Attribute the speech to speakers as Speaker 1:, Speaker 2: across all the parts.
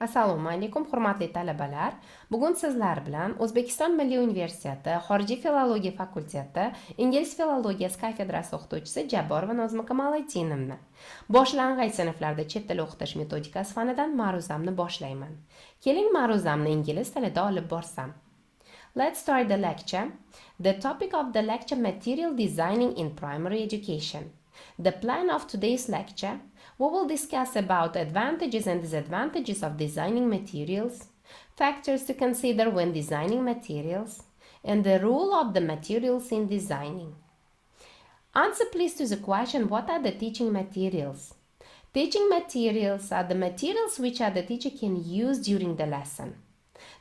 Speaker 1: Assalomu alaykum, hurmatli talabalar. Bugun sizlar bilan O'zbekiston Milliy Universiteti Xorijiy filologiya fakulteti Ingliz filologiyasi kafedrasi o'qituvchisi Jabbarova Nozima Kamoliddinimni Boшланғич sinflarda chet tili o'qitish metodikasi fanidan ma'ruzamni boshlayman. Keling, ma'ruzamni ingliz tilida olib borsam. Let's start the lecture. The topic of the lecture: material designing in primary education. The plan of today's lecture: we will discuss about advantages and disadvantages of designing materials, factors to consider when designing materials, and the role of the materials in designing. Answer please to the question: what are the teaching materials? Teaching materials are the materials which the teacher can use during the lesson.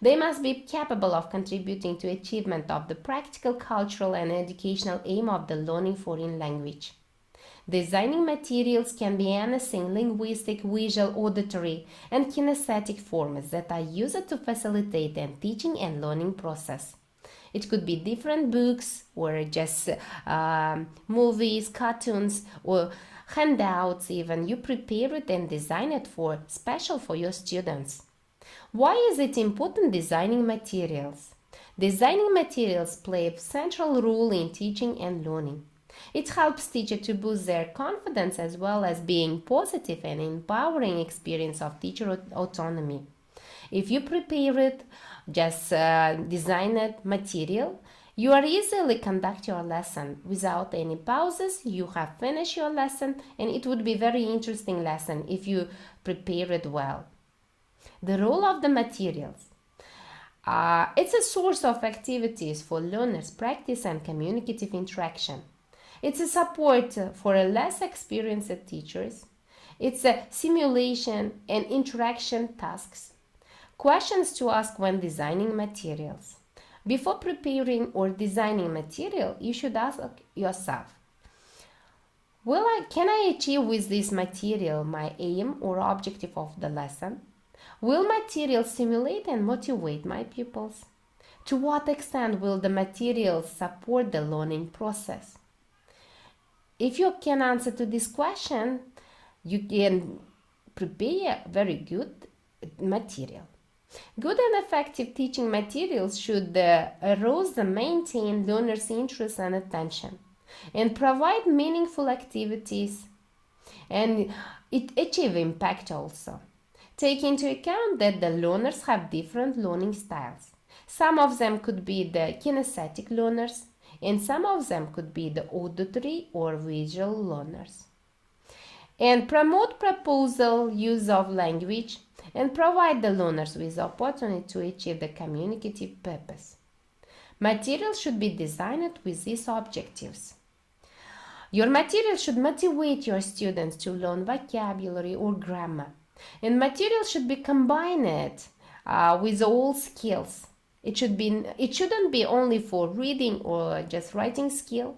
Speaker 1: They must be capable of contributing to achievement of the practical, cultural, and educational aim of the learning foreign language. Designing materials can be anything: linguistic, visual, auditory, and kinesthetic forms that are used to facilitate the teaching and learning process. It could be different books, or just movies, cartoons, or handouts even. You prepare it and design it special for your students. Why is it important designing materials? Designing materials play a central role in teaching and learning. It helps teachers to boost their confidence as well as being positive and empowering experience of teacher autonomy. If you prepare it, just design it material, you are easily conduct your lesson without any pauses. You have finished your lesson, and it would be very interesting lesson if you prepare it well. The role of the materials. It's a source of activities for learners, practice, and communicative interaction. It's a support for less experienced teachers. It's a simulation and interaction tasks. Questions to ask when designing materials. Before preparing or designing material, you should ask yourself: can I achieve with this material my aim or objective of the lesson? Will material stimulate and motivate my pupils? To what extent will the material support the learning process? If you can answer to this question, you can prepare very good material. Good and effective teaching materials should arouse and maintain learners' interest and attention, and provide meaningful activities, and it achieve impact also. Take into account that the learners have different learning styles. Some of them could be the kinesthetic learners, and some of them could be the auditory or visual learners. And promote proposal use of language, and provide the learners with the opportunity to achieve the communicative purpose. Materials should be designed with these objectives. Your material should motivate your students to learn vocabulary or grammar, and material should be combined with all skills. It shouldn't be only for reading or just writing skill.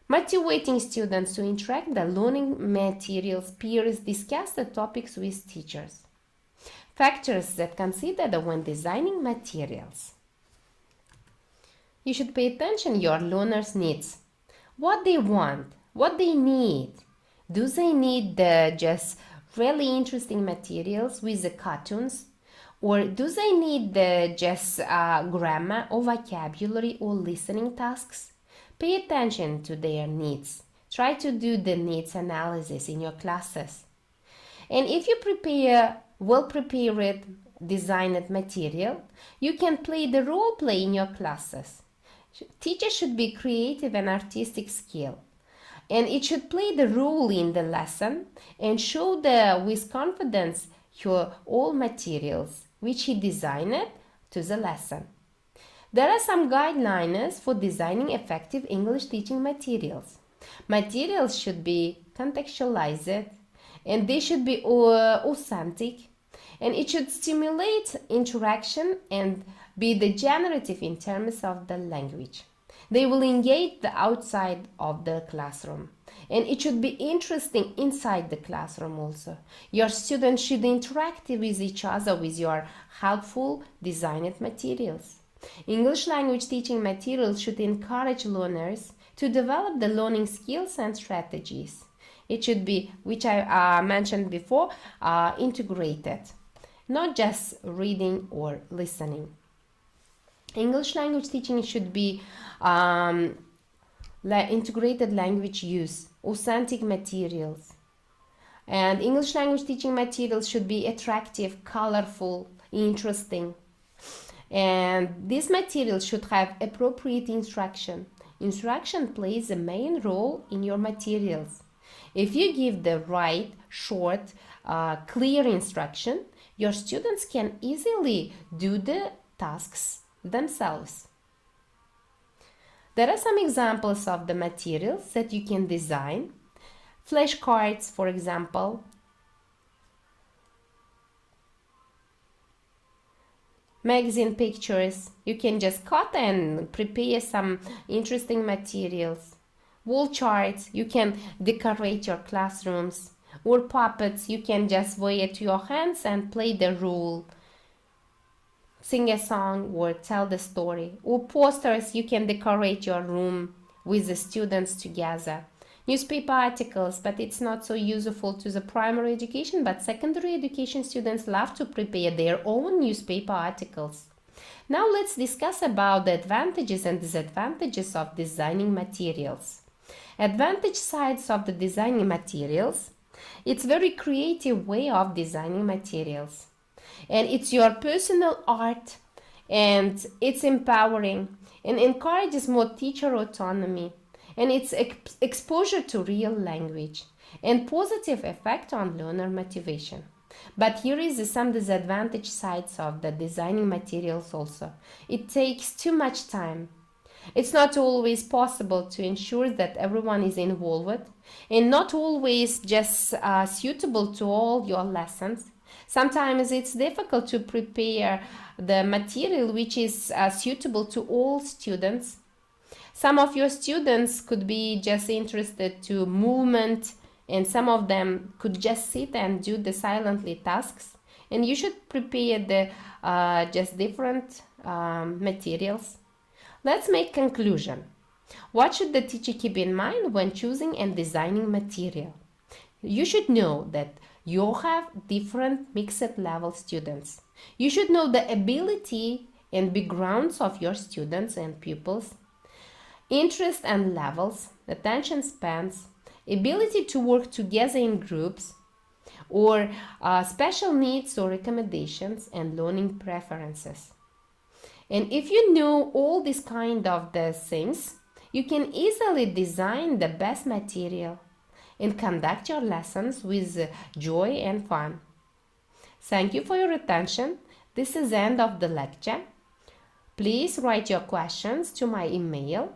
Speaker 1: Motivating students to interact the learning materials, peers, discuss the topics with teachers. Factors that consider when designing materials. You should pay attention your learners' needs. What they want, what they need. Do they need just really interesting materials with the cartoons? Or do they need just grammar or vocabulary or listening tasks? Pay attention to their needs. Try to do the needs analysis in your classes. And if you prepare well-prepared, designed material, you can play the role play in your classes. Teachers should be creative and artistic skill, and it should play the role in the lesson and show with confidence your all materials which he designed to the lesson. There are some guidelines for designing effective English teaching materials. Materials should be contextualized, and they should be authentic, and it should stimulate interaction and be the generative in terms of the language. They will engage the outside of the classroom, and it should be interesting inside the classroom also. Your students should interact with each other with your helpful designed materials. English language teaching materials should encourage learners to develop the learning skills and strategies. It should be, which I mentioned before, integrated. not just reading or listening. English language teaching should be integrated language use, authentic materials. And English language teaching materials should be attractive, colorful, interesting. And these materials should have appropriate instruction. Instruction plays a main role in your materials. If you give the right, short, clear instruction, your students can easily do the tasks themselves. There are some examples of the materials that you can design. Flashcards, for example. Magazine pictures. You can just cut and prepare some interesting materials. Wall charts. You can decorate your classrooms. Or puppets. You can just wear it to your hands and play the role. Sing a song or tell the story. Or posters. You can decorate your room with the students together. Newspaper articles, but it's not so useful to the primary education, but secondary education students love to prepare their own newspaper articles. Now let's discuss about the advantages and disadvantages of designing materials. Advantage sides of the designing materials. It's very creative way of designing materials. And it's your personal art, and it's empowering and encourages more teacher autonomy. And its exposure to real language and positive effect on learner motivation. But here is some disadvantage sides of the designing materials also. It takes too much time. It's not always possible to ensure that everyone is involved, and not always just suitable to all your lessons. Sometimes it's difficult to prepare the material which is suitable to all students. Some of your students could be just interested to movement, and some of them could just sit and do the silently tasks. And you should prepare the just different materials. Let's make conclusion. What should the teacher keep in mind when choosing and designing material? You should know that you have different mixed level students. You should know the ability and backgrounds of your students and pupils. Interest and levels, attention spans, ability to work together in groups, or special needs or recommendations and learning preferences. And if you know all these kind of the things, you can easily design the best material and conduct your lessons with joy and fun. Thank you for your attention. This is the end of the lecture. Please write your questions to my email